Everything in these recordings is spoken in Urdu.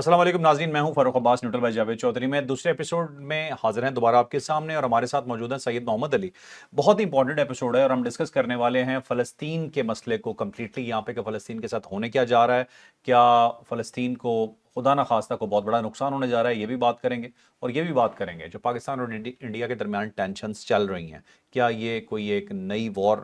السلام علیکم ناظرین، میں ہوں فاروق عباس نیوٹرل بائی جاوید چودھری میں دوسرے ایپیسوڈ میں حاضر ہیں دوبارہ آپ کے سامنے، اور ہمارے ساتھ موجود ہیں سید محمد علی۔ بہت ہی امپورٹنٹ ایپیسوڈ ہے اور ہم ڈسکس کرنے والے ہیں فلسطین کے مسئلے کو کمپلیٹلی یہاں پہ کہ فلسطین کے ساتھ ہونے کیا جا رہا ہے، کیا فلسطین کو خدا نہ خواستہ کو بہت بڑا نقصان ہونے جا رہا ہے، یہ بھی بات کریں گے۔ اور یہ بھی بات کریں گے جو پاکستان اور انڈیا کے درمیان ٹینشنز چل رہی ہیں، کیا یہ کوئی ایک نئی وار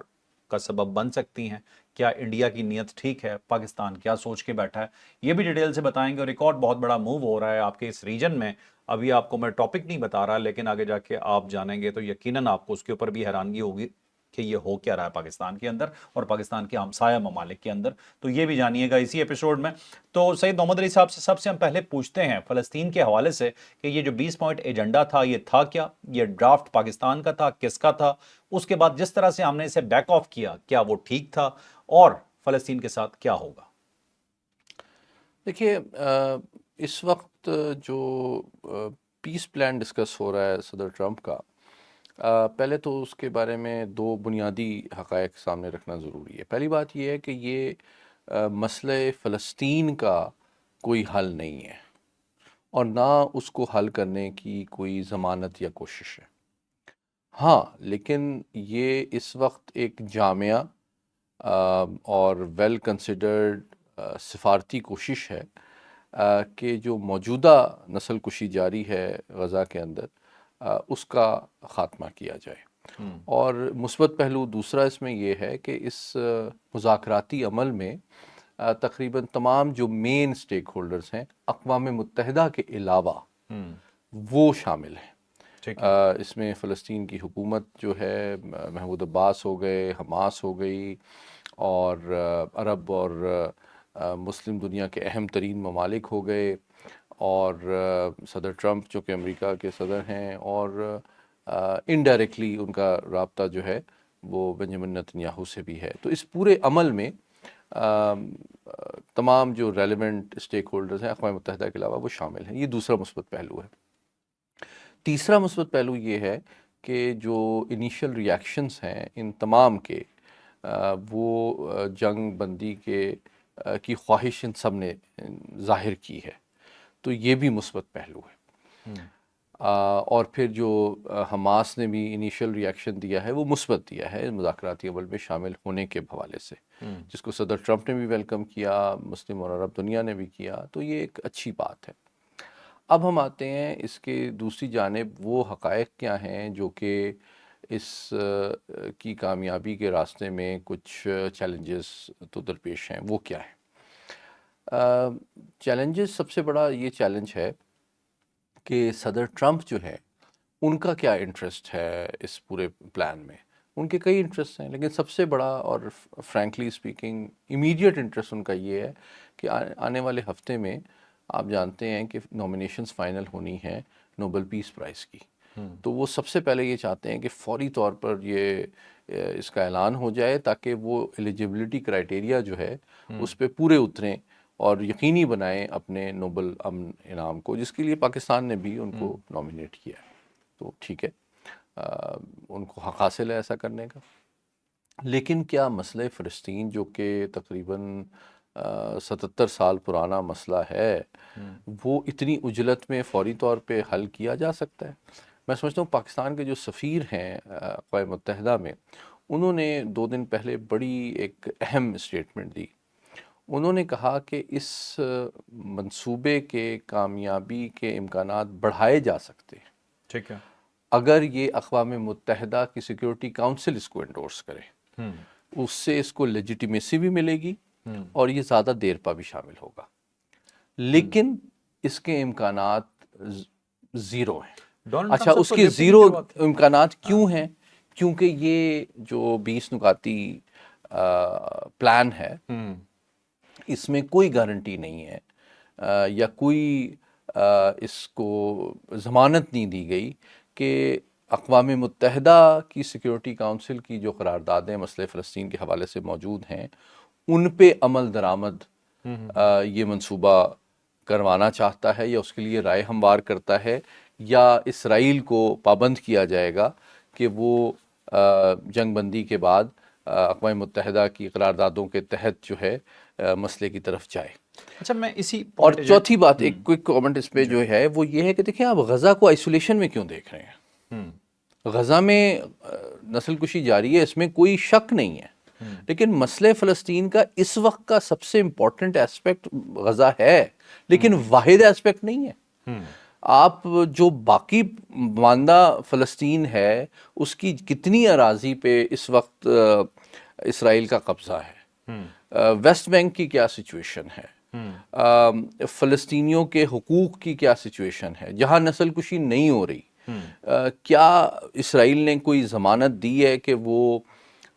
کا سبب بن سکتی ہیں؟ کیا انڈیا کی نیت ٹھیک ہے؟ پاکستان کیا سوچ کے بیٹھا ہے؟ یہ بھی ڈیٹیل سے بتائیں گے۔ اور ایک اور بہت بڑا موو ہو رہا ہے آپ کے اس ریجن میں، ابھی آپ کو میں ٹاپک نہیں بتا رہا، لیکن آگے جا کے آپ جانیں گے تو یقیناً آپ کو اس کے اوپر بھی حیرانگی ہوگی کہ یہ ہو کیا رہا ہے پاکستان کے اندر اور پاکستان کے ہمسایہ ممالک کے اندر، تو یہ بھی جانیے گا اسی ایپیسوڈ میں۔ تو سید محمد علی صاحب سے سب سے ہم پہلے پوچھتے ہیں فلسطین کے حوالے سے کہ یہ جو 20 پوائنٹ ایجنڈا تھا یہ تھا کیا؟ یہ ڈرافٹ پاکستان کا تھا، کس کا تھا؟ اس کے بعد جس طرح سے ہم نے اسے بیک آف کیا، کیا وہ ٹھیک تھا؟ اور فلسطین کے ساتھ کیا ہوگا؟ دیکھیے، اس وقت جو پیس پلان ڈسکس ہو رہا ہے صدر ٹرمپ کا، پہلے تو اس کے بارے میں دو بنیادی حقائق سامنے رکھنا ضروری ہے۔ پہلی بات یہ ہے کہ یہ مسئلہ فلسطین کا کوئی حل نہیں ہے اور نہ اس کو حل کرنے کی کوئی ضمانت یا کوشش ہے۔ ہاں، لیکن یہ اس وقت ایک جامعہ اور ویل کنسیڈرڈ سفارتی کوشش ہے کہ جو موجودہ نسل کشی جاری ہے غزہ کے اندر، اس کا خاتمہ کیا جائے۔ اور مثبت پہلو دوسرا اس میں یہ ہے کہ اس مذاکراتی عمل میں تقریباً تمام جو مین سٹیک ہولڈرز ہیں اقوام متحدہ کے علاوہ وہ شامل ہیں۔ اس میں فلسطین کی حکومت جو ہے، محمود عباس ہو گئے، حماس ہو گئی، اور عرب اور مسلم دنیا کے اہم ترین ممالک ہو گئے، اور صدر ٹرمپ جو کہ امریکہ کے صدر ہیں، اور انڈائریکٹلی ان کا رابطہ جو ہے وہ بنجامن نتنیاہو سے بھی ہے۔ تو اس پورے عمل میں تمام جو ریلیونٹ اسٹیک ہولڈرز ہیں اقوام متحدہ کے علاوہ وہ شامل ہیں۔ یہ دوسرا مثبت پہلو ہے۔ تیسرا مثبت پہلو یہ ہے کہ جو انیشل ریاکشنز ہیں ان تمام کے، وہ جنگ بندی کی خواہش ان سب نے ظاہر کی ہے، تو یہ بھی مثبت پہلو ہے۔ اور پھر جو حماس نے بھی انیشل ریاکشن دیا ہے وہ مثبت دیا ہے مذاکراتی عمل میں شامل ہونے کے حوالے سے، جس کو صدر ٹرمپ نے بھی ویلکم کیا، مسلم اور عرب دنیا نے بھی کیا، تو یہ ایک اچھی بات ہے۔ اب ہم آتے ہیں اس کے دوسری جانب، وہ حقائق کیا ہیں جو کہ اس کی کامیابی کے راستے میں کچھ چیلنجز تو درپیش ہیں، وہ کیا ہے؟ چیلنجز، سب سے بڑا یہ چیلنج ہے کہ صدر ٹرمپ جو ہے ان کا کیا انٹرسٹ ہے اس پورے پلان میں۔ ان کے کئی انٹرسٹ ہیں، لیکن سب سے بڑا اور frankly speaking immediate interest in کا یہ ہے کہ آنے والے ہفتے میں آپ جانتے ہیں کہ نامینیشنز فائنل ہونی ہیں نوبل پیس پرائز کی، تو وہ سب سے پہلے یہ چاہتے ہیں کہ فوری طور پر اس کا اعلان ہو جائے تاکہ وہ ایلیجیبلٹی کرائیٹیریا جو ہے اس پہ پورے اتریں اور یقینی بنائیں اپنے نوبل امن انعام کو، جس کے لیے پاکستان نے بھی ان کو نامینیٹ کیا ہے۔ تو ٹھیک ہے، ان کو حق حاصل ہے ایسا کرنے کا۔ لیکن کیا مسئلہ فلسطین جو کہ تقریباً 77 سال پرانا مسئلہ ہے، وہ اتنی عجلت میں فوری طور پہ حل کیا جا سکتا ہے؟ میں سمجھتا ہوں پاکستان کے جو سفیر ہیں اقوام متحدہ میں، انہوں نے 2 دن پہلے بڑی ایک اہم اسٹیٹمنٹ دی۔ انہوں نے کہا کہ اس منصوبے کے کامیابی کے امکانات بڑھائے جا سکتے ہیں ٹھیک ہے، اگر یہ اقوام متحدہ کی سیکیورٹی کاؤنسل اس کو انڈورس کرے۔ اس سے اس کو لیجیٹیمیسی بھی ملے گی اور یہ زیادہ دیر پا بھی شامل ہوگا، لیکن اس کے امکانات زیرو ہیں۔ ڈونلڈ ٹرمپ اچھا، صاحب اس تو کے لفٹ ہی نہیں زیرو کرواتے۔ امکانات کیوں ہیں؟ کیونکہ یہ جو 20 نکاتی پلان ہے، اس میں کوئی گارنٹی نہیں ہے یا کوئی اس کو ضمانت نہیں دی گئی کہ اقوام متحدہ کی سیکیورٹی کاؤنسل کی جو قراردادیں مسئلہ فلسطین کے حوالے سے موجود ہیں ان پہ عمل درآمد یہ منصوبہ کروانا چاہتا ہے یا اس کے لیے رائے ہموار کرتا ہے، یا اسرائیل کو پابند کیا جائے گا کہ وہ جنگ بندی کے بعد اقوام متحدہ کی قراردادوں کے تحت جو ہے مسئلے کی طرف جائے۔ اچھا میں اسی اور چوتھی بات، ایک کوئک کامنٹ اس پہ جو ہے وہ یہ ہے کہ دیکھیں آپ غزہ کو آئسولیشن میں کیوں دیکھ رہے ہیں؟ غزہ میں نسل کشی جاری ہے، اس میں کوئی شک نہیں ہے، لیکن مسئلہ فلسطین کا اس وقت کا سب سے امپورٹنٹ ایسپیکٹ غزہ ہے، لیکن واحد ایسپیکٹ نہیں ہے۔ آپ جو باقی ماندہ فلسطین ہے اس کی کتنی اراضی پہ اس وقت اسرائیل کا قبضہ ہے، ویسٹ بینک کی کیا سچویشن ہے، فلسطینیوں کے حقوق کی کیا سچویشن ہے جہاں نسل کشی نہیں ہو رہی، کیا اسرائیل نے کوئی ضمانت دی ہے کہ وہ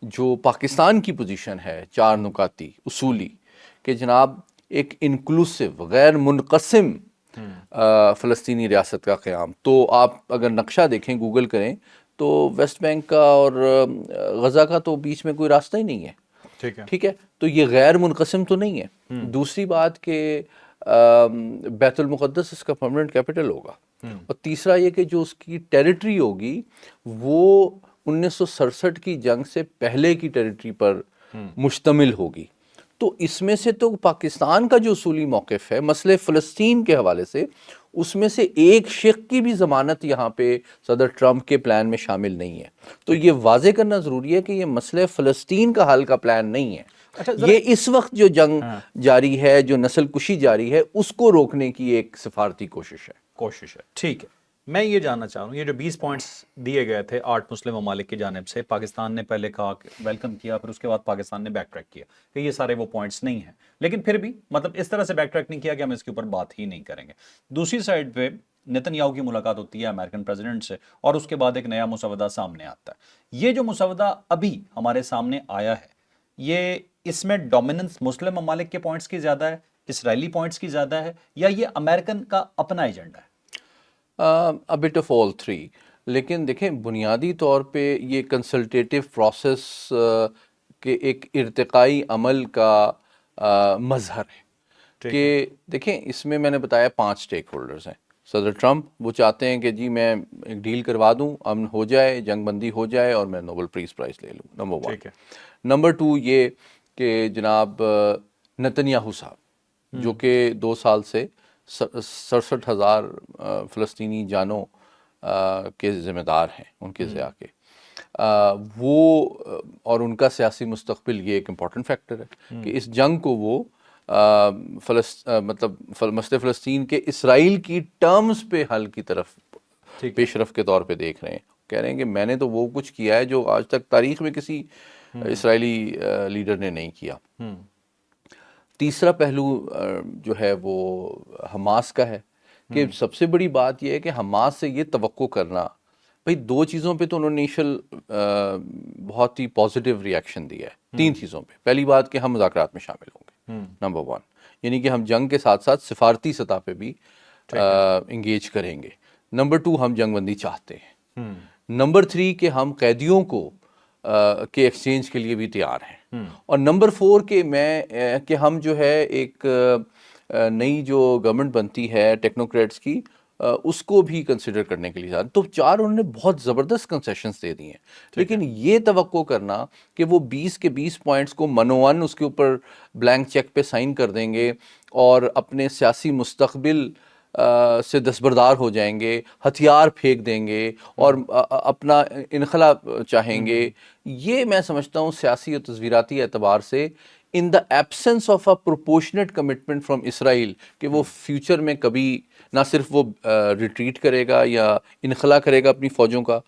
جو پاکستان کی پوزیشن ہے 4 نکاتی اصولی کہ جناب ایک انکلوسیو غیر منقسم فلسطینی ریاست کا قیام، تو آپ اگر نقشہ دیکھیں گوگل کریں تو ویسٹ بینک کا اور غزہ کا تو بیچ میں کوئی راستہ ہی نہیں ہے، ٹھیک ہے، تو یہ غیر منقسم تو نہیں ہے۔ دوسری بات کہ بیت المقدس اس کا پرماننٹ کیپٹل ہوگا، اور تیسرا یہ کہ جو اس کی ٹیریٹری ہوگی وہ 1967 کی جنگ سے پہلے کی ٹیریٹری پر مشتمل ہوگی، تو اس میں سے تو پاکستان کا جو اصولی موقف ہے مسئلہ فلسطین کے حوالے سے، اس میں سے ایک شق کی بھی ضمانت یہاں پہ صدر ٹرمپ کے پلان میں شامل نہیں ہے، تو یہ واضح کرنا ضروری ہے کہ یہ مسئلہ فلسطین کا حل کا پلان نہیں ہے، یہ اس وقت جو جنگ جاری ہے، جو نسل کشی جاری ہے، اس کو روکنے کی ایک سفارتی کوشش ہے۔ ٹھیک ہے، میں یہ جاننا چاہ رہا ہوں، یہ جو 20 پوائنٹس دیے گئے تھے 8 مسلم ممالک کی جانب سے، پاکستان نے پہلے کہا کہ ویلکم کیا، پھر اس کے بعد پاکستان نے بیک ٹریک کیا کہ یہ سارے وہ پوائنٹس نہیں ہیں، لیکن پھر بھی مطلب اس طرح سے بیک ٹریک نہیں کیا کہ ہم اس کے اوپر بات ہی نہیں کریں گے۔ دوسری سائڈ پہ نتن یاہو کی ملاقات ہوتی ہے امریکن پریزیڈنٹ سے، اور اس کے بعد ایک نیا مسودہ سامنے آتا ہے۔ یہ جو مسودہ ابھی ہمارے سامنے آیا ہے، یہ اس میں ڈومیننس مسلم ممالک کے پوائنٹس کی زیادہ ہے، اسرائیلی پوائنٹس کی زیادہ ہے، یا یہ امریکن کا اپنا ایجنڈا ہے؟ A bit of all three، لیکن دیکھیں بنیادی طور پہ یہ کنسلٹیٹیو پروسیس کے ایک ارتقائی عمل کا مظہر ہے کہ دیکھیں اس میں نے بتایا 5 اسٹیک ہولڈرز ہیں۔ صدر ٹرمپ وہ چاہتے ہیں کہ جی میں ایک ڈیل کروا دوں، امن ہو جائے، جنگ بندی ہو جائے اور میں نوبل پیس پرائز لے لوں، نمبر 1۔ نمبر 2 یہ کہ جناب نتن یاہو صاحب جو کہ 2 سال سے 67,000 فلسطینی جانوں کے ذمہ دار ہیں ان کے ضیاع کے، وہ اور ان کا سیاسی مستقبل یہ ایک امپورٹنٹ فیکٹر ہے کہ اس جنگ کو وہ مطلب مسئلہ فلسطین کے اسرائیل کی ٹرمز پہ حل کی طرف پیش رفت کے طور پہ دیکھ رہے ہیں، کہہ رہے ہیں کہ میں نے تو وہ کچھ کیا ہے جو آج تک تاریخ میں کسی اسرائیلی لیڈر نے نہیں کیا۔ تیسرا پہلو جو ہے وہ حماس کا ہے کہ سب سے بڑی بات یہ ہے کہ حماس سے یہ توقع کرنا، بھئی 2 چیزوں پہ تو انہوں نے انیشل بہت ہی پازیٹیو ریاکشن دیا ہے، 3 چیزوں پہ۔ پہلی بات کہ ہم مذاکرات میں شامل ہوں گے، نمبر 1، یعنی کہ ہم جنگ کے ساتھ ساتھ سفارتی سطح پہ بھی انگیج کریں گے۔ نمبر 2 ہم جنگ بندی چاہتے ہیں۔ نمبر 3 کہ ہم قیدیوں کو کے ایکسچینج کے لیے بھی تیار ہیں، اور نمبر 4 کہ ہم جو ہے ایک نئی جو گورنمنٹ بنتی ہے ٹیکنوکریٹس کی اس کو بھی کنسیڈر کرنے کے لیے، تو 4 انہوں نے بہت زبردست کنسیشنز دے دی ہیں، لیکن یہ توقع کرنا کہ وہ 20 کے 20 پوائنٹس کو منوان اس کے اوپر بلینک چیک پہ سائن کر دیں گے اور اپنے سیاسی مستقبل سے دستبردار ہو جائیں گے، ہتھیار پھینک دیں گے اور اپنا انخلا چاہیں گے، یہ میں سمجھتا ہوں سیاسی اور تصویراتی اعتبار سے in the absence of a proportionate commitment from Israel کہ وہ فیوچر میں کبھی نہ صرف وہ ریٹریٹ کرے گا یا انخلا کرے گا اپنی فوجوں کا،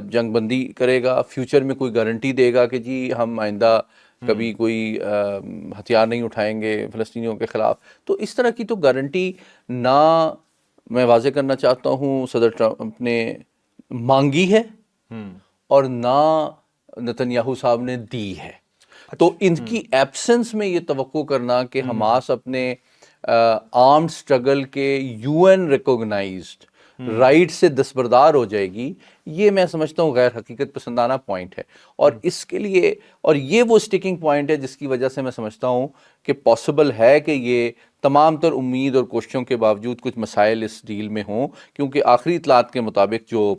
جنگ بندی کرے گا، فیوچر میں کوئی گارنٹی دے گا کہ جی ہم آئندہ کبھی کوئی ہتھیار نہیں اٹھائیں گے فلسطینیوں کے خلاف، تو اس طرح کی تو گارنٹی نہ میں واضح کرنا چاہتا ہوں صدر ٹرمپ نے مانگی ہے اور نہ نتن یاہو صاحب نے دی ہے، تو ان کی ایبسنس میں یہ توقع کرنا کہ حماس اپنے آرمڈ سٹرگل کے UN ریکوگنائزڈ رائٹ سے دستبردار ہو جائے گی، یہ میں سمجھتا ہوں غیر حقیقت پسندانہ پوائنٹ ہے، اور اس کے لیے اور یہ وہ سٹیکنگ پوائنٹ ہے جس کی وجہ سے میں سمجھتا ہوں کہ پاسبل ہے کہ یہ تمام تر امید اور کوششوں کے باوجود کچھ مسائل اس ڈیل میں ہوں، کیونکہ آخری اطلاعات کے مطابق جو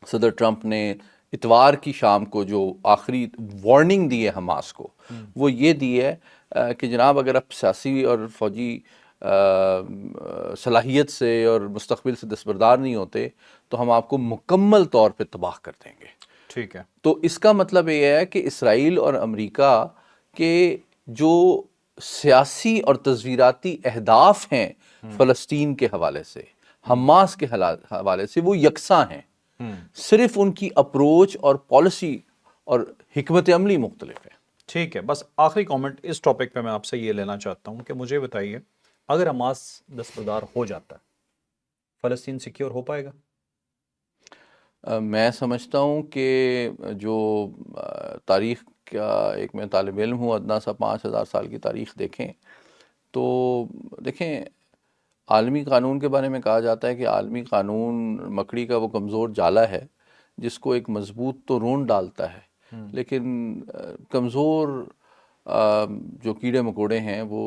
صدر ٹرمپ نے اتوار کی شام کو جو آخری وارننگ دی ہے حماس کو، وہ یہ دی ہے کہ جناب اگر آپ سیاسی اور فوجی صلاحیت سے اور مستقبل سے دستبردار نہیں ہوتے تو ہم آپ کو مکمل طور پہ تباہ کر دیں گے۔ ٹھیک ہے، تو اس کا مطلب یہ ہے کہ اسرائیل اور امریکہ کے جو سیاسی اور تصویراتی اہداف ہیں فلسطین کے حوالے سے، حماس کے حوالے سے، وہ یکساں ہیں، صرف ان کی اپروچ اور پالیسی اور حکمت عملی مختلف ہے۔ ٹھیک ہے، بس آخری کامنٹ اس ٹاپک پہ میں آپ سے یہ لینا چاہتا ہوں کہ مجھے بتائیے اگر حماس دستبردار ہو جاتا ہے فلسطین سیکیور ہو پائے گا؟ میں سمجھتا ہوں کہ جو تاریخ کا ایک میں طالب علم ہوں، ادنا سا 5000 سال کی تاریخ دیکھیں تو دیکھیں عالمی قانون کے بارے میں کہا جاتا ہے کہ عالمی قانون مکڑی کا وہ کمزور جالا ہے جس کو ایک مضبوط تو رون ڈالتا ہے، لیکن کمزور جو کیڑے مکوڑے ہیں وہ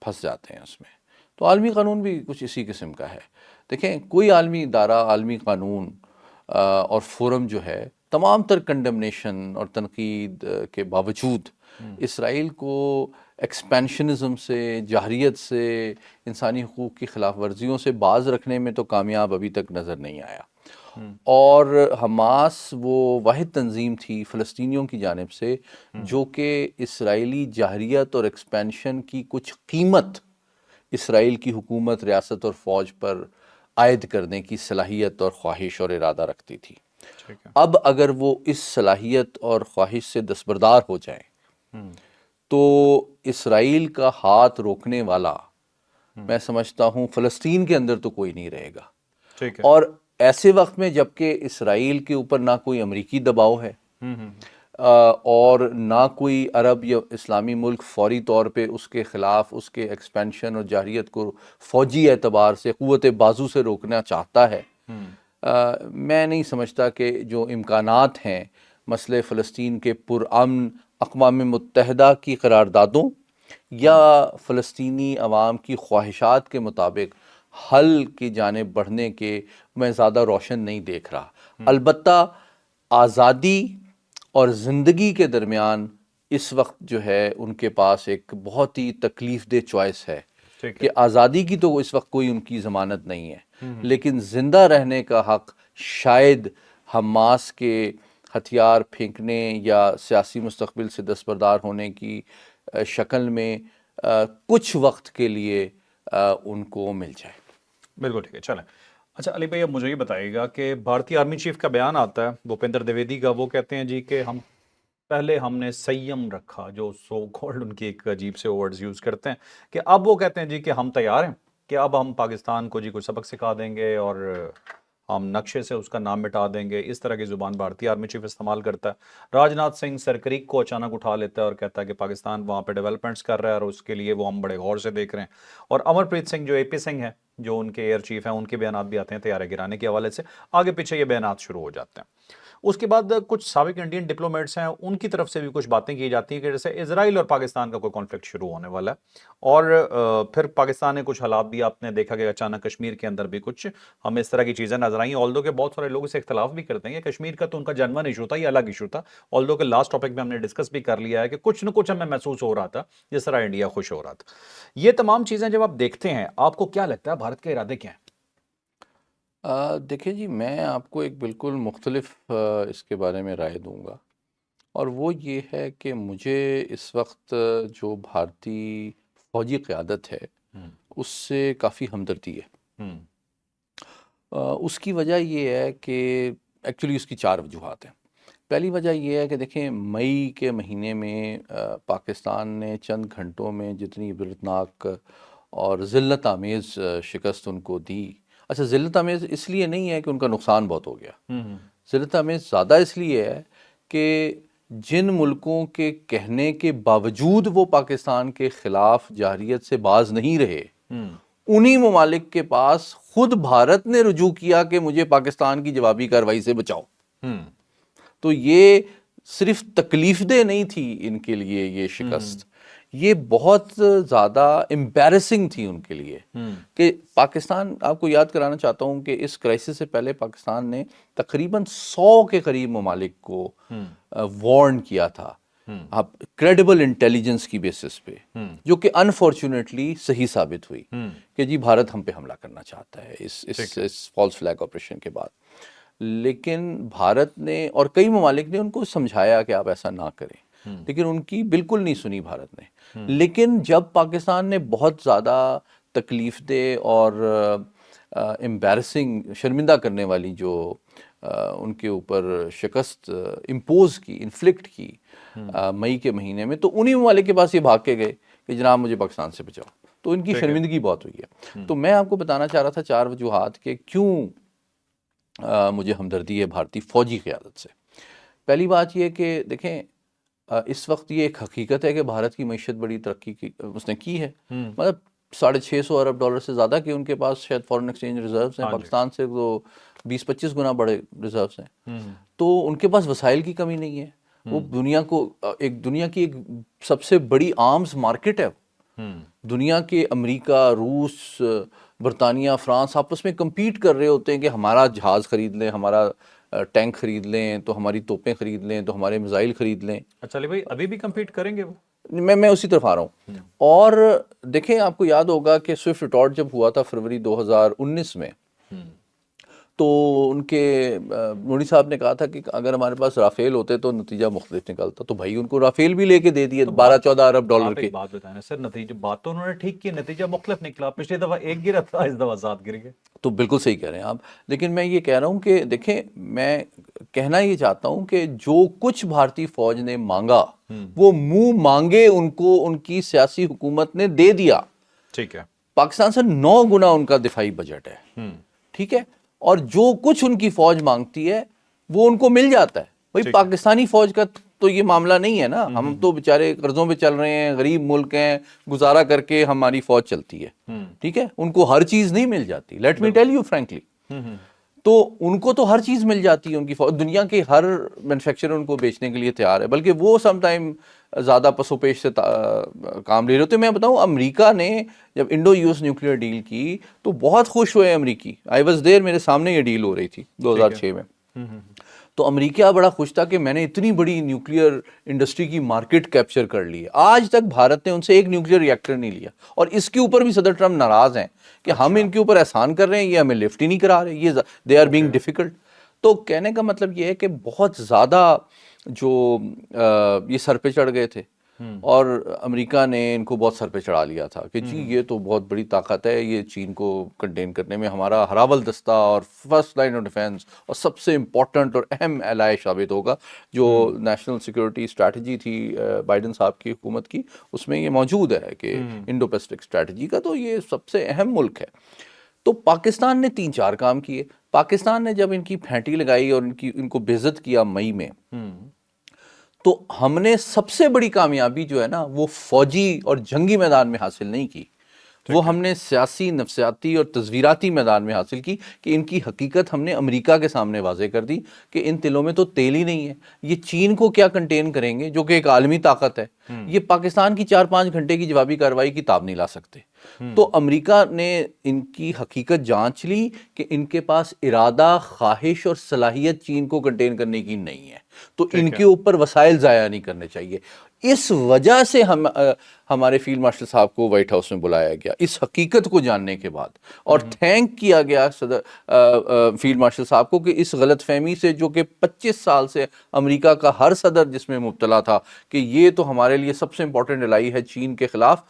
پھنس جاتے ہیں اس میں۔ تو عالمی قانون بھی کچھ اسی قسم کا ہے۔ دیکھیں کوئی عالمی ادارہ، عالمی قانون اور فورم جو ہے، تمام تر کنڈمنیشن اور تنقید کے باوجود اسرائیل کو ایکسپینشنزم سے، جارحیت سے، انسانی حقوق کی خلاف ورزیوں سے باز رکھنے میں تو کامیاب ابھی تک نظر نہیں آیا۔ اور حماس وہ واحد تنظیم تھی فلسطینیوں کی جانب سے جو کہ اسرائیلی جارحیت اور ایکسپینشن کی کچھ قیمت اسرائیل کی حکومت، ریاست اور فوج پر عائد کرنے کی صلاحیت اور خواہش اور ارادہ رکھتی تھی۔ اب اگر وہ اس صلاحیت اور خواہش سے دستبردار ہو جائیں تو اسرائیل کا ہاتھ روکنے والا میں سمجھتا ہوں فلسطین کے اندر تو کوئی نہیں رہے گا۔ ٹھیک ہے، اور ایسے وقت میں جبکہ اسرائیل کے اوپر نہ کوئی امریکی دباؤ ہے اور نہ کوئی عرب یا اسلامی ملک فوری طور پہ اس کے خلاف اس کے ایکسپینشن اور جارحیت کو فوجی اعتبار سے قوت بازو سے روکنا چاہتا ہے، میں نہیں سمجھتا کہ جو امکانات ہیں مسئلہ فلسطین کے پرامن اقوام متحدہ کی قراردادوں یا فلسطینی عوام کی خواہشات کے مطابق حل کی جانب بڑھنے کے میں زیادہ روشن نہیں دیکھ رہا۔ البتہ آزادی اور زندگی کے درمیان اس وقت جو ہے ان کے پاس ایک بہت ہی تکلیف دہ چوائس ہے کہ آزادی کی تو اس وقت کوئی ان کی ضمانت نہیں ہے، لیکن زندہ رہنے کا حق شاید حماس کے ہتھیار پھینکنے یا سیاسی مستقبل سے دستبردار ہونے کی شکل میں کچھ وقت کے لیے ان کو مل جائے۔ بالکل ٹھیک ہے، چلیں۔ اچھا علی بھائی اب مجھے یہ بتائیے گا کہ بھارتی آرمی چیف کا بیان آتا ہے بھوپندر دیویدی کا، وہ کہتے ہیں جی کہ ہم نے سیم رکھا، جو سو کالڈ ان کی ایک عجیب سے ورڈز یوز کرتے ہیں کہ اب وہ کہتے ہیں جی کہ ہم تیار ہیں کہ اب ہم پاکستان کو جی کچھ سبق سکھا دیں گے اور ہم نقشے سے اس کا نام مٹا دیں گے۔ اس طرح کی زبان بھارتی آرمی چیف استعمال کرتا ہے۔ راج ناتھ سنگھ سرکریک کو اچانک اٹھا لیتا ہے اور کہتا ہے کہ پاکستان وہاں پہ ڈیولپمنٹس کر رہا ہے اور اس کے لیے وہ ہم بڑے غور سے دیکھ رہے ہیں۔ اور امر پریت سنگھ جو اے پی سنگھ ہیں جو ان کے ایئر چیف ہیں، ان کے بیانات بھی آتے ہیں طیارے گرانے کے حوالے سے، آگے پیچھے یہ بیانات شروع ہو جاتے ہیں۔ اس کے بعد کچھ سابق انڈین ڈپلومیٹس ہیں، ان کی طرف سے بھی کچھ باتیں کی جاتی ہیں کہ جیسے اسرائیل اور پاکستان کا کوئی کانفلکٹ شروع ہونے والا ہے، اور پھر پاکستان نے کچھ حالات بھی آپ نے دیکھا کہ اچانک کشمیر کے اندر بھی کچھ ہمیں اس طرح کی چیزیں نظر آئیں، آلدو کہ بہت سارے لوگ اسے اختلاف بھی کرتے ہیں کہ کشمیر کا تو ان کا جنون ایشو تھا، یہ الگ ایشو تھا، آلدو کہ لاسٹ ٹاپک میں ہم نے ڈسکس بھی کر لیا ہے کہ کچھ نہ کچھ ہمیں محسوس ہو رہا تھا جس طرح انڈیا خوش ہو رہا تھا۔ یہ تمام چیزیں جب آپ دیکھتے ہیں آپ کو کیا لگتا ہے بھارت کے ارادے کیا ہیں؟ دیکھیں جی، میں آپ کو ایک بالکل مختلف اس کے بارے میں رائے دوں گا، اور وہ یہ ہے کہ مجھے اس وقت جو بھارتی فوجی قیادت ہے اس سے کافی ہمدردی ہے۔ اس کی وجہ یہ ہے کہ ایکچولی اس کی 4 وجوہات ہیں۔ پہلی وجہ یہ ہے کہ دیکھیں مئی کے مہینے میں پاکستان نے چند گھنٹوں میں جتنی عبرتناک اور ذلت آمیز شکست ان کو دی، اچھا ذلت آمیز اس لیے نہیں ہے کہ ان کا نقصان بہت ہو گیا، ذلت آمیز زیادہ اس لیے ہے کہ جن ملکوں کے کہنے کے باوجود وہ پاکستان کے خلاف جارحیت سے باز نہیں رہے، انہی ممالک کے پاس خود بھارت نے رجوع کیا کہ مجھے پاکستان کی جوابی کارروائی سے بچاؤ۔ تو یہ صرف تکلیف دہ نہیں تھی ان کے لیے یہ شکست، یہ بہت زیادہ امبیرسنگ تھی ان کے لیے کہ پاکستان، آپ کو یاد کرانا چاہتا ہوں کہ اس کرائسس سے پہلے پاکستان نے تقریباً 100 کے قریب ممالک کو وارن کیا تھا آپ کریڈیبل انٹیلیجنس کی بیسس پہ، جو کہ انفارچونیٹلی صحیح ثابت ہوئی کہ جی بھارت ہم پہ حملہ کرنا چاہتا ہے اس فالس فلیگ آپریشن کے بعد. لیکن بھارت نے اور کئی ممالک نے ان کو سمجھایا کہ آپ ایسا نہ کریں، لیکن ان کی بالکل نہیں سنی بھارت نے. لیکن جب پاکستان نے بہت زیادہ تکلیف دہ اور امبیرسنگ، شرمندہ کرنے والی جو ان کے اوپر شکست امپوز کی، انفلکٹ کی مئی کے مہینے میں، تو انہی ممالک کے پاس یہ بھاگ کے گئے کہ جناب مجھے پاکستان سے بچاؤ. تو ان کی شرمندگی بہت ہوئی ہے. تو میں آپ کو بتانا چاہ رہا تھا 4 وجوہات کہ کیوں مجھے ہمدردی ہے بھارتی فوجی قیادت سے. پہلی بات یہ کہ دیکھیں اس وقت یہ ایک حقیقت ہے کہ بھارت کی معیشت بڑی ترقی کی اس نے کی ہے. مطلب 650 ارب ڈالر سے زیادہ کے ان کے پاس شاید فارن ایکسچینج ریزروز ہیں. پاکستان سے تو 20-25 گنا بڑے ریزروز ہیں. تو ان کے پاس وسائل کی کمی نہیں ہے. وہ دنیا کی ایک سب سے بڑی آرمز مارکیٹ ہے. دنیا کے امریکہ، روس، برطانیہ، فرانس آپس میں کمپیٹ کر رہے ہوتے ہیں کہ ہمارا جہاز خرید لیں، ہمارا ٹینک خرید لیں، تو ہماری توپیں خرید لیں، تو ہمارے میزائل خرید لیں. اچھا علی بھائی ابھی بھی کمپیٹ کریں گے وہ؟ میں اسی طرف آ رہا ہوں. اور دیکھیں آپ کو یاد ہوگا کہ سوئفٹ ریٹارٹ جب ہوا تھا فروری 2019 میں، تو ان کے مودی صاحب نے کہا تھا کہ اگر ہمارے پاس رافیل ہوتے تو نتیجہ مختلف نکلتا. تو بھائی ان کو رافیل بھی لے کے دے دیے 12-14 ارب ڈالر آپ کے. ایک بات بتائیں سر، نتیجہ بات تو انہوں نے ٹھیک کی، نتیجہ مختلف نکلا. پچھلی دفعہ ایک گرا تھا، اس دفعہ 7 گر گئے. تو بالکل صحیح کہہ رہے ہیں آپ. لیکن میں یہ کہہ رہا ہوں کہ دیکھیں میں کہنا یہ چاہتا ہوں کہ جو کچھ بھارتی فوج نے مانگا وہ منہ مانگے ان کو ان کی سیاسی حکومت نے دے دیا. ٹھیک ہے. پاکستان سے 9 گنا ان کا دفاعی بجٹ ہے. ٹھیک ہے. اور جو کچھ ان کی فوج مانگتی ہے وہ ان کو مل جاتا ہے. بھائی پاکستانی فوج کا تو یہ معاملہ نہیں ہے نا. ہم تو بیچارے قرضوں پہ چل رہے ہیں، غریب ملک ہیں، گزارا کر کے ہماری فوج چلتی ہے. ٹھیک ہے. ان کو ہر چیز نہیں مل جاتی. Let me tell you frankly. تو ان کو تو ہر چیز مل جاتی ہے. ان کی فوج دنیا کے ہر مینوفیکچرر ان کو بیچنے کے لیے تیار ہے، بلکہ وہ سم ٹائم زیادہ پس و پیش سے کام لے رہے ہوتے. میں بتاؤں امریکہ نے جب Indo U S nuclear deal کی تو بہت خوش ہوئے امریکی. آئی واز دیر، میرے سامنے یہ ڈیل ہو رہی تھی 2006 میں. تو امریکہ بڑا خوش تھا کہ میں نے اتنی بڑی نیوکلیئر انڈسٹری کی مارکیٹ کیپچر کر لی ہے. آج تک بھارت نے ان سے ایک نیوکلیئر ری ایکٹر نہیں لیا، اور اس کے اوپر بھی صدر ٹرمپ ناراض ہیں کہ ہم ان کے اوپر احسان کر رہے ہیں، یہ ہمیں لفٹ ہی نہیں کرا رہے، یہ دے آر بینگ ڈیفیکلٹ. تو کہنے کا مطلب یہ ہے کہ بہت زیادہ جو یہ سر پہ چڑھ گئے تھے، اور امریکہ نے ان کو بہت سر پہ چڑھا لیا تھا کہ جی یہ تو بہت بڑی طاقت ہے، یہ چین کو کنٹین کرنے میں ہمارا ہراول دستہ اور فرسٹ لائن آف ڈیفینس اور سب سے امپورٹنٹ اور اہم ایلائی ثابت ہوگا. جو نیشنل سیکورٹی اسٹریٹجی تھی بائیڈن صاحب کی حکومت کی، اس میں یہ موجود ہے کہ انڈو پیسفک اسٹریٹجی کا تو یہ سب سے اہم ملک ہے. تو پاکستان نے 3-4 کام کیے. پاکستان نے جب ان کی پھینٹی لگائی اور ان کو بے عزت کیا مئی میں، تو ہم نے سب سے بڑی کامیابی جو ہے نا وہ فوجی اور جنگی میدان میں حاصل نہیں کی، وہ ہم نے سیاسی، نفسیاتی اور تصویراتی میدان میں حاصل کی کہ ان کی حقیقت ہم نے امریکہ کے سامنے واضح کر دی کہ ان تلوں میں تو تیل ہی نہیں ہے. یہ چین کو کیا کنٹین کریں گے جو کہ ایک عالمی طاقت ہے، یہ پاکستان کی 4-5 گھنٹے کی جوابی کارروائی کی تاب نہیں لا سکتے. تو امریکہ نے ان کی حقیقت جانچ لی کہ ان کے پاس ارادہ، خواہش اور صلاحیت چین کو کنٹین کرنے کی نہیں ہے، تو ان کے اوپر وسائل ضائع نہیں کرنے چاہیے. اس وجہ سے ہمارے فیلڈ مارشل صاحب کو وائٹ ہاؤس میں بلایا گیا اس حقیقت کو جاننے کے بعد، اور تھینک کیا گیا فیلڈ مارشل صاحب کو کہ اس غلط فہمی سے جو کہ 25 سال سے امریکہ کا ہر صدر جس میں مبتلا تھا کہ یہ تو ہمارے لیے سب سے امپورٹنٹ الائی ہے چین کے خلاف،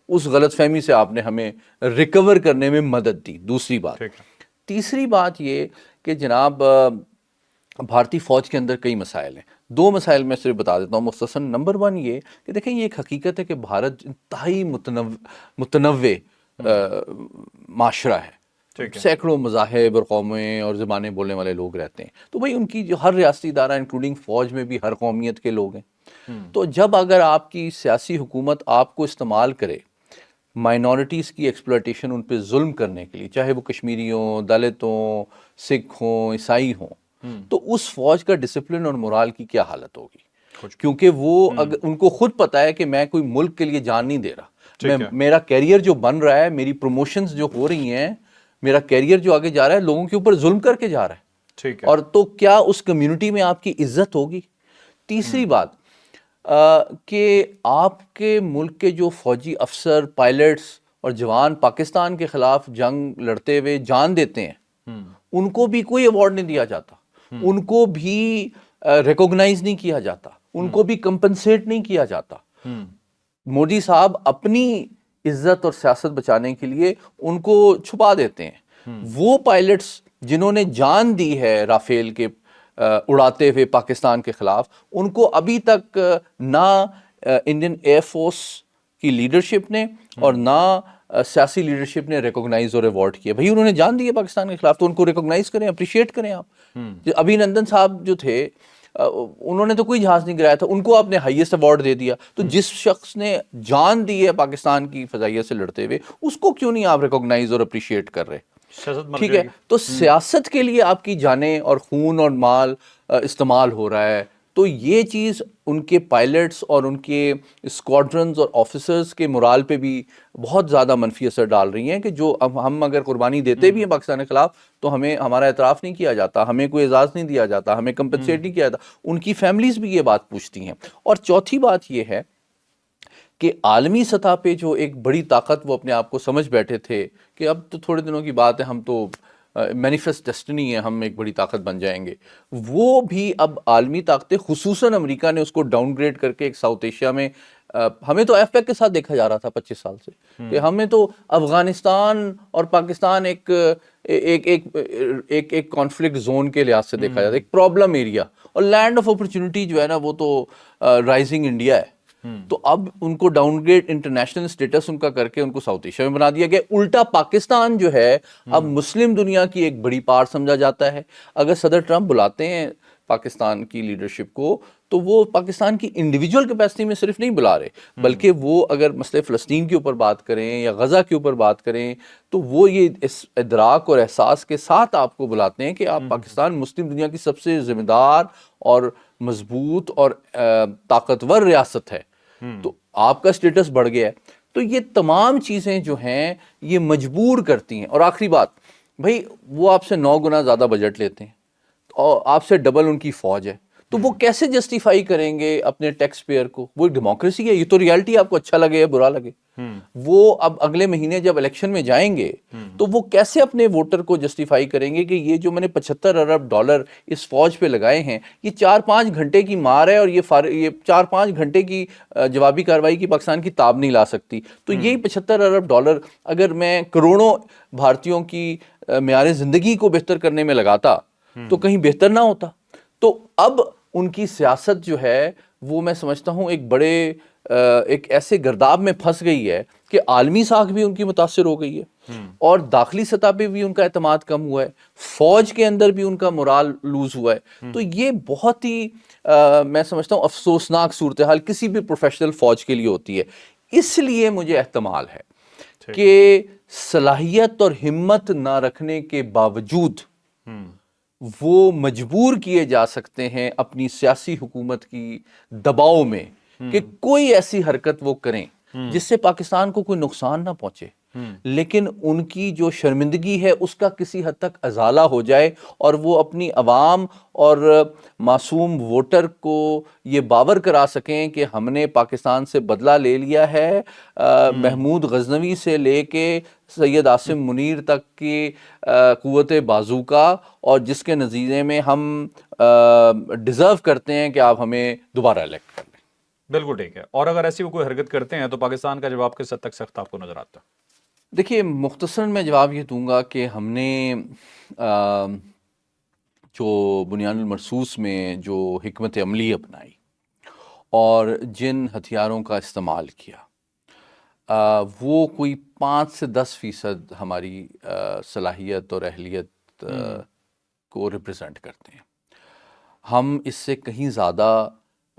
اس غلط فہمی سے آپ نے ہمیں ریکور کرنے میں مدد دی. دوسری بات. تیسری بات یہ کہ جناب بھارتی فوج کے اندر کئی مسائل ہیں. 2 مسائل میں صرف بتا دیتا ہوں مختصراً. نمبر 1 یہ کہ دیکھیں یہ ایک حقیقت ہے کہ بھارت انتہائی متنوع معاشرہ ہے. سینکڑوں مذاہب اور قومیں اور زبانیں بولنے والے لوگ رہتے ہیں. تو بھائی ان کی جو ہر ریاستی ادارہ انکلوڈنگ فوج میں بھی ہر قومیت کے لوگ ہیں. تو جب اگر آپ کی سیاسی حکومت آپ کو استعمال کرے مائنورٹیز کی ایکسپلوٹیشن، ان پہ ظلم کرنے کے لیے، چاہے وہ کشمیری ہوں، دلت ہوں، سکھ ہوں، عیسائی ہوں، تو اس فوج کا ڈسپلن اور مورال کی کیا حالت ہوگی. کیونکہ وہ اگر ان کو خود پتا ہے کہ میں کوئی ملک کے لیے جان نہیں دے رہا، میرا کیریئر جو بن رہا ہے، میری پروموشنز جو ہو رہی ہیں، میرا کیریئر جو آگے جا رہا ہے، لوگوں کے اوپر ظلم کر کے جا رہا ہے، ٹھیک ہے، اور تو کیا اس کمیونٹی میں آپ کی عزت ہوگی؟ تیسری بات کہ آپ کے ملک کے جو فوجی افسر، پائلٹس اور جوان پاکستان کے خلاف جنگ لڑتے ہوئے جان دیتے ہیں، ان کو بھی کوئی ایوارڈ نہیں دیا جاتا، ان کو بھی ریکوگنائز نہیں کیا جاتا، ان کو بھی کمپنسیٹ نہیں کیا جاتا۔ مودی صاحب اپنی عزت اور سیاست بچانے کے لیے ان کو چھپا دیتے ہیں۔ وہ پائلٹس جنہوں نے جان دی ہے رافیل کے اڑاتے ہوئے پاکستان کے خلاف، ان کو ابھی تک نہ انڈین ایئر فورس کی لیڈرشپ نے اور نہ سیاسی لیڈرشپ نے ریکوگنائز اور ایوارڈ کیا۔ بھئی انہوں نے جان دی ہے پاکستان کے خلاف، تو ان کو ریکوگنائز کریں، اپریشیٹ کریں آپ۔ ابھی نندن صاحب جو تھے، انہوں نے تو کوئی جہاز نہیں گرایا تھا، ان کو آپ نے ہائیسٹ ایوارڈ دے دیا۔ تو جس شخص نے جان دی ہے پاکستان کی فضائیہ سے لڑتے ہوئے، اس کو کیوں نہیں آپ ریکوگنائز اور اپریشیٹ کر رہے؟ ٹھیک ہے، تو سیاست کے لیے آپ کی جانیں اور خون اور مال استعمال ہو رہا ہے، تو یہ چیز ان کے پائلٹس اور ان کے اسکواڈرنز اور آفیسرز کے مورال پہ بھی بہت زیادہ منفی اثر ڈال رہی ہیں، کہ جو ہم اگر قربانی دیتے بھی ہیں پاکستان کے خلاف، تو ہمیں ہمارا اعتراف نہیں کیا جاتا، ہمیں کوئی اعزاز نہیں دیا جاتا، ہمیں کمپنسیٹ نہیں کیا جاتا۔ ان کی فیملیز بھی یہ بات پوچھتی ہیں۔ اور چوتھی بات یہ ہے کہ عالمی سطح پہ جو ایک بڑی طاقت وہ اپنے آپ کو سمجھ بیٹھے تھے کہ اب تو تھوڑے دنوں کی بات ہے، ہم تو مینیفیسٹ ڈیسٹنی ہے، ہم ایک بڑی طاقت بن جائیں گے، وہ بھی اب عالمی طاقتیں، خصوصاً امریکہ نے اس کو ڈاؤن گریڈ کر کے ایک ساؤتھ ایشیا میں، ہمیں تو ایف پیک کے ساتھ دیکھا جا رہا تھا 25 سال سے، کہ ہمیں تو افغانستان اور پاکستان ایک کانفلکٹ زون کے لحاظ سے دیکھا جاتا ہے، ایک پرابلم ایریا، اور لینڈ آف اپرچونٹی جو ہے نا، وہ تو رائزنگ انڈیا ہے۔ تو اب ان کو ڈاؤن گریڈ انٹرنیشنل اسٹیٹس ان کا کر کے ان کو ساؤتھ ایشیا میں بنا دیا گیا۔ الٹا پاکستان جو ہے اب مسلم دنیا کی ایک بڑی پارٹ سمجھا جاتا ہے۔ اگر صدر ٹرمپ بلاتے ہیں پاکستان کی لیڈرشپ کو، تو وہ پاکستان کی انڈیویجول کیپیسٹی میں صرف نہیں بلا رہے، بلکہ وہ اگر مسئلے فلسطین کے اوپر بات کریں یا غزہ کے اوپر بات کریں، تو وہ یہ اس ادراک اور احساس کے ساتھ آپ کو بلاتے ہیں کہ آپ پاکستان مسلم دنیا کی سب سے ذمہ دار اور مضبوط اور طاقتور ریاست ہے، تو آپ کا سٹیٹس بڑھ گیا ہے۔ تو یہ تمام چیزیں جو ہیں یہ مجبور کرتی ہیں۔ اور آخری بات، بھائی وہ آپ سے 9 گنا زیادہ بجٹ لیتے ہیں اور آپ سے ڈبل ان کی فوج ہے، تو وہ کیسے جسٹیفائی کریں گے اپنے ٹیکس پیئر کو؟ وہ ایک ڈیموکریسی ہے، یہ تو ریالٹی، آپ کو اچھا لگے یا برا لگے۔ وہ اب اگلے مہینے جب الیکشن میں جائیں گے، تو وہ کیسے اپنے ووٹر کو جسٹیفائی کریں گے کہ یہ جو میں نے $75 ارب اس فوج پہ لگائے ہیں، یہ 4-5 گھنٹے کی مار ہے، اور یہ 4-5 گھنٹے کی جوابی کارروائی کی پاکستان کی تاب نہیں لا سکتی۔ تو یہی $75 ارب اگر میں کروڑوں بھارتیوں کی معیار زندگی کو بہتر کرنے میں لگاتا، تو کہیں بہتر نہ ہوتا۔ تو اب ان کی سیاست جو ہے وہ میں سمجھتا ہوں ایک ایسے گرداب میں پھنس گئی ہے کہ عالمی ساکھ بھی ان کی متاثر ہو گئی ہے، اور داخلی سطح پہ بھی ان کا اعتماد کم ہوا ہے، فوج کے اندر بھی ان کا مورال لوز ہوا ہے۔ تو یہ بہت ہی میں سمجھتا ہوں افسوسناک صورتحال کسی بھی پروفیشنل فوج کے لیے ہوتی ہے۔ اس لیے مجھے احتمال ہے کہ صلاحیت اور ہمت نہ رکھنے کے باوجود وہ مجبور کیے جا سکتے ہیں اپنی سیاسی حکومت کی دباؤ میں کہ کوئی ایسی حرکت وہ کریں جس سے پاکستان کو کوئی نقصان نہ پہنچے، لیکن ان کی جو شرمندگی ہے اس کا کسی حد تک ازالہ ہو جائے، اور وہ اپنی عوام اور معصوم ووٹر کو یہ باور کرا سکیں کہ ہم نے پاکستان سے بدلہ لے لیا ہے، محمود غزنوی سے لے کے سید عاصم منیر تک کی قوت بازوقہ، اور جس کے نتیجے میں ہم ڈیزرو کرتے ہیں کہ آپ ہمیں دوبارہ الیکٹ کر لیں۔ بالکل ٹھیک ہے۔ اور اگر ایسی وہ کوئی حرکت کرتے ہیں تو پاکستان کا جواب کس حد تک سخت آپ کو نظر آتا ہے؟ دیکھیے، مختصراً میں جواب یہ دوں گا کہ ہم نے جو بنیان المرصوص میں جو حکمت عملی اپنائی اور جن ہتھیاروں کا استعمال کیا، وہ کوئی 5 سے 10% ہماری صلاحیت اور اہلیت کو ریپرزینٹ کرتے ہیں۔ ہم اس سے کہیں زیادہ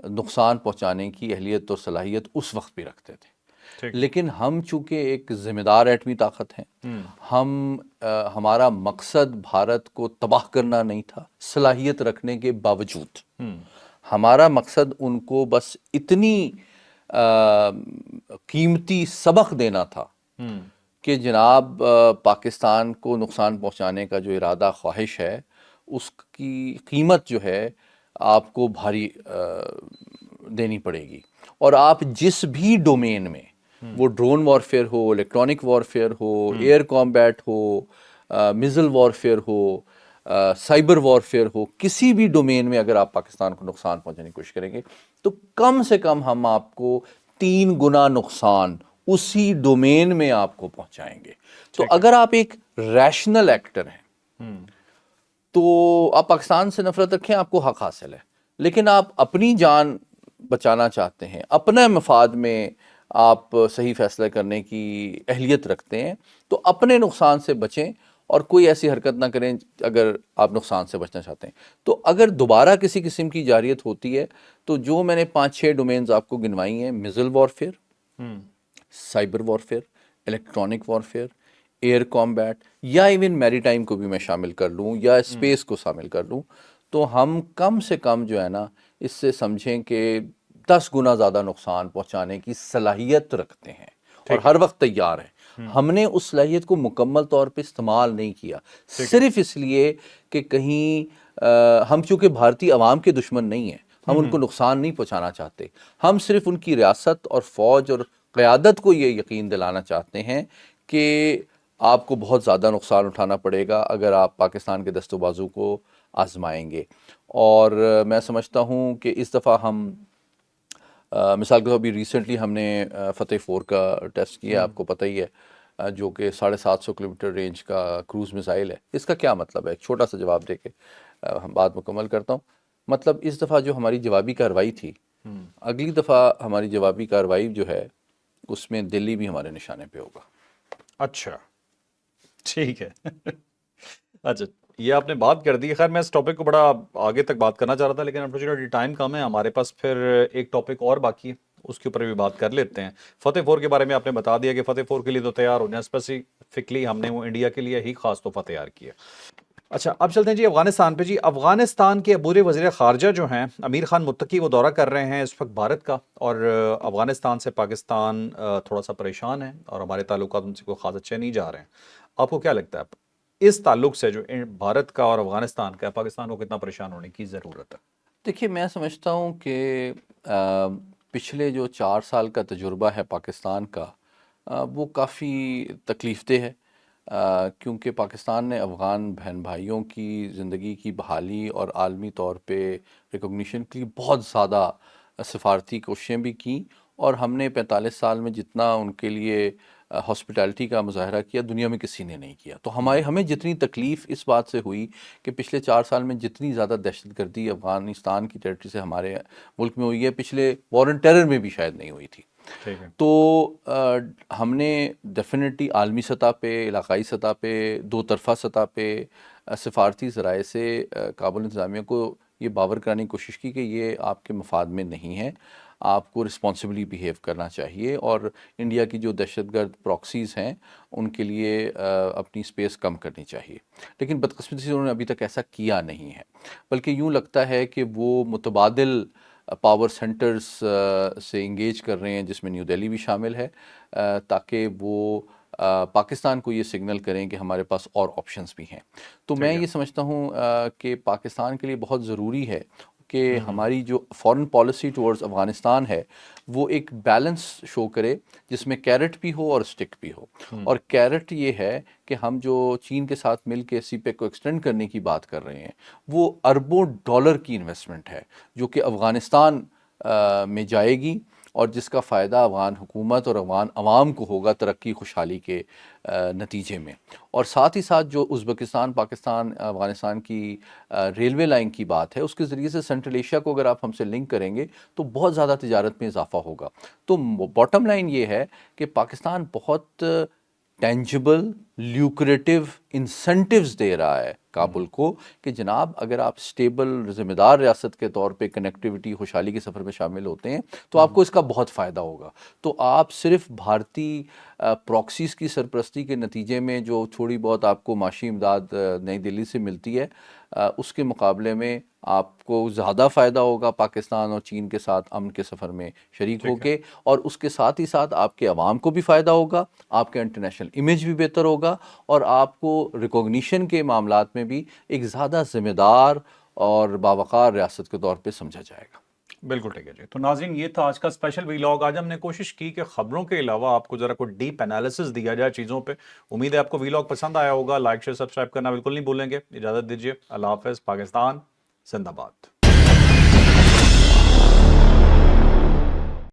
نقصان پہنچانے کی اہلیت اور صلاحیت اس وقت بھی رکھتے تھے، لیکن ہم چونکہ ایک ذمہ دار ایٹمی طاقت ہیں، ہمارا مقصد بھارت کو تباہ کرنا نہیں تھا، صلاحیت رکھنے کے باوجود ہمارا مقصد ان کو بس اتنی قیمتی سبق دینا تھا کہ جناب پاکستان کو نقصان پہنچانے کا جو ارادہ خواہش ہے اس کی قیمت جو ہے آپ کو بھاری دینی پڑے گی، اور آپ جس بھی ڈومین میں، وہ ڈرون وارفیئر ہو، الیکٹرانک وارفیئر ہو، ایئر کامبیٹ ہو، میزل وارفیئر ہو، سائبر وارفیئر ہو، کسی بھی ڈومین میں اگر آپ پاکستان کو نقصان پہنچانے کی کوشش کریں گے تو کم سے کم ہم آپ کو 3 گنا نقصان اسی ڈومین میں آپ کو پہنچائیں گے۔ تو اگر آپ ایک ریشنل ایکٹر ہیں تو آپ پاکستان سے نفرت رکھیں، آپ کو حق حاصل ہے، لیکن آپ اپنی جان بچانا چاہتے ہیں، اپنے مفاد میں آپ صحیح فیصلہ کرنے کی اہلیت رکھتے ہیں، تو اپنے نقصان سے بچیں اور کوئی ایسی حرکت نہ کریں اگر آپ نقصان سے بچنا چاہتے ہیں۔ تو اگر دوبارہ کسی قسم کی جارحیت ہوتی ہے تو جو میں نے 5-6 ڈومینز آپ کو گنوائی ہیں، missile warfare, cyber warfare, electronic warfare, air combat, یا ایون میری ٹائم کو بھی میں شامل کر لوں یا اسپیس کو شامل کر لوں، تو ہم کم سے کم جو ہے نا اس سے سمجھیں کہ 10 گنا زیادہ نقصان پہنچانے کی صلاحیت رکھتے ہیں اور ہر وقت تیار ہیں۔ ہم نے اس صلاحیت کو مکمل طور پہ استعمال نہیں کیا، صرف اس لیے کہ کہیں ہم چونکہ بھارتی عوام کے دشمن نہیں ہیں، ہم ان کو نقصان نہیں پہنچانا چاہتے، ہم صرف ان کی ریاست اور فوج اور قیادت کو یہ یقین دلانا چاہتے ہیں کہ آپ کو بہت زیادہ نقصان اٹھانا پڑے گا اگر آپ پاکستان کے دست و بازو کو آزمائیں گے۔ اور میں سمجھتا ہوں کہ اس دفعہ ہم مثال کے طور ابھی ریسنٹلی ہم نے فتح 4 کا ٹیسٹ کیا، آپ کو پتہ ہی ہے، جو کہ 750 کلومیٹر رینج کا کروز میزائل ہے۔ اس کا کیا مطلب ہے؟ ایک چھوٹا سا جواب دے کے ہم بات مکمل کرتا ہوں۔ مطلب اس دفعہ جو ہماری جوابی کارروائی تھی، اگلی دفعہ ہماری جوابی کارروائی جو ہے اس میں دلی بھی ہمارے نشانے پہ ہوگا۔ اچھا، ٹھیک ہے۔ اچھا، یہ آپ نے بات کر دی۔ خیر میں اس ٹاپک کو بڑا آگے تک بات کرنا چاہ رہا تھا، لیکن انفارچونیٹلی ٹائم کم ہے ہمارے پاس، پھر ایک ٹاپک اور باقی ہے، اس کے اوپر بھی بات کر لیتے ہیں۔ فتح 4 کے بارے میں آپ نے بتا دیا کہ فتح 4 کے لیے تو تیار ہونے، اسپیسیفکلی ہم نے وہ انڈیا کے لیے ہی خاص تحفہ تیار کیا۔ اچھا، اب چلتے ہیں جی افغانستان پہ۔ جی افغانستان کے عبور وزیر خارجہ جو ہیں امیر خان متقی، وہ دورہ کر رہے ہیں اس وقت بھارت کا، اور افغانستان سے پاکستان تھوڑا سا پریشان ہے اور ہمارے تعلقات ان سے کوئی خاص اچھے نہیں جا رہے ہیں۔ آپ کو کیا لگتا ہے اس تعلق سے جو بھارت کا اور افغانستان کا، پاکستان کو کتنا پریشان ہونے کی ضرورت ہے؟ دیکھیے میں سمجھتا ہوں کہ پچھلے جو 4 سال کا تجربہ ہے پاکستان کا، وہ کافی تکلیف دہ ہے، کیونکہ پاکستان نے افغان بہن بھائیوں کی زندگی کی بحالی اور عالمی طور پہ ریکگنیشن کے لیے بہت زیادہ سفارتی کوششیں بھی کیں، اور ہم نے 45 سال میں جتنا ان کے لیے ہاسپٹیلٹی کا مظاہرہ کیا دنیا میں کسی نے نہیں کیا۔ تو ہمیں جتنی تکلیف اس بات سے ہوئی کہ پچھلے 4 سال میں جتنی زیادہ دہشت گردی افغانستان کی ٹیریٹری سے ہمارے ملک میں ہوئی ہے، پچھلے وار اینڈ ٹیرر میں بھی شاید نہیں ہوئی تھی۔ تو ہم نے ڈیفینیٹلی عالمی سطح پہ، علاقائی سطح پہ، دو طرفہ سطح پہ سفارتی ذرائع سے کابل انتظامیہ کو یہ باور کرانے کی کوشش کی کہ یہ آپ کے مفاد میں نہیں ہے، آپ کو رسپانسبلی بیہیو کرنا چاہیے، اور انڈیا کی جو دہشت گرد پراکسیز ہیں ان کے لیے اپنی سپیس کم کرنی چاہیے۔ لیکن بدقسمتی سے انہوں نے ابھی تک ایسا کیا نہیں ہے، بلکہ یوں لگتا ہے کہ وہ متبادل پاور سینٹرز سے انگیج کر رہے ہیں، جس میں نیو دہلی بھی شامل ہے، تاکہ وہ پاکستان کو یہ سگنل کریں کہ ہمارے پاس اور آپشنز بھی ہیں۔ تو میں یہ سمجھتا ہوں کہ پاکستان کے لیے بہت ضروری ہے کہ ہماری جو فارن پالیسی ٹورڈز افغانستان ہے وہ ایک بیلنس شو کرے، جس میں کیرٹ بھی ہو اور سٹک بھی ہو۔ اور کیرٹ یہ ہے کہ ہم جو چین کے ساتھ مل کے سی پیک کو ایکسٹینڈ کرنے کی بات کر رہے ہیں، وہ اربوں ڈالر کی انویسٹمنٹ ہے جو کہ افغانستان میں جائے گی، اور جس کا فائدہ افغان حکومت اور افغان عوام کو ہوگا ترقی خوشحالی کے نتیجے میں۔ اور ساتھ ہی ساتھ جو ازبکستان پاکستان افغانستان کی ریلوے لائن کی بات ہے، اس کے ذریعے سے سینٹرل ایشیا کو اگر آپ ہم سے لنک کریں گے تو بہت زیادہ تجارت میں اضافہ ہوگا۔ تو باٹم لائن یہ ہے کہ پاکستان بہت ٹینجبل لیوکریٹو انسینٹیوز دے رہا ہے کابل کو کہ جناب اگر آپ سٹیبل ذمہ دار ریاست کے طور پہ کنیکٹیوٹی خوشحالی کے سفر میں شامل ہوتے ہیں تو آپ کو اس کا بہت فائدہ ہوگا. تو آپ صرف بھارتی پراکسیز کی سرپرستی کے نتیجے میں جو تھوڑی بہت آپ کو معاشی امداد نئی دلی سے ملتی ہے اس کے مقابلے میں آپ کو زیادہ فائدہ ہوگا پاکستان اور چین کے ساتھ امن کے سفر میں شریک ہو کے, اور اس کے ساتھ ہی ساتھ آپ کے عوام کو بھی فائدہ ہوگا, آپ کا انٹرنیشنل امیج بھی بہتر ہوگا, اور آپ کو ریکوگنیشن کے معاملات میں بھی ایک زیادہ ذمہ دار اور باوقار ریاست کے طور پہ سمجھا جائے گا. بالکل ٹھیک ہے جی. تو ناظرین یہ تھا آج کا اسپیشل ویلاگ. آج ہم نے کوشش کی کہ خبروں کے علاوہ آپ کو ذرا کوئی ڈیپ انالیسس دیا جائے چیزوں پہ. امید ہے آپ کو ویلاگ پسند آیا ہوگا. لائک شیئر سبسکرائب کرنا بالکل نہیں بھولیں گے. اجازت دیجیے. اللہ حافظ. پاکستان زندہ باد.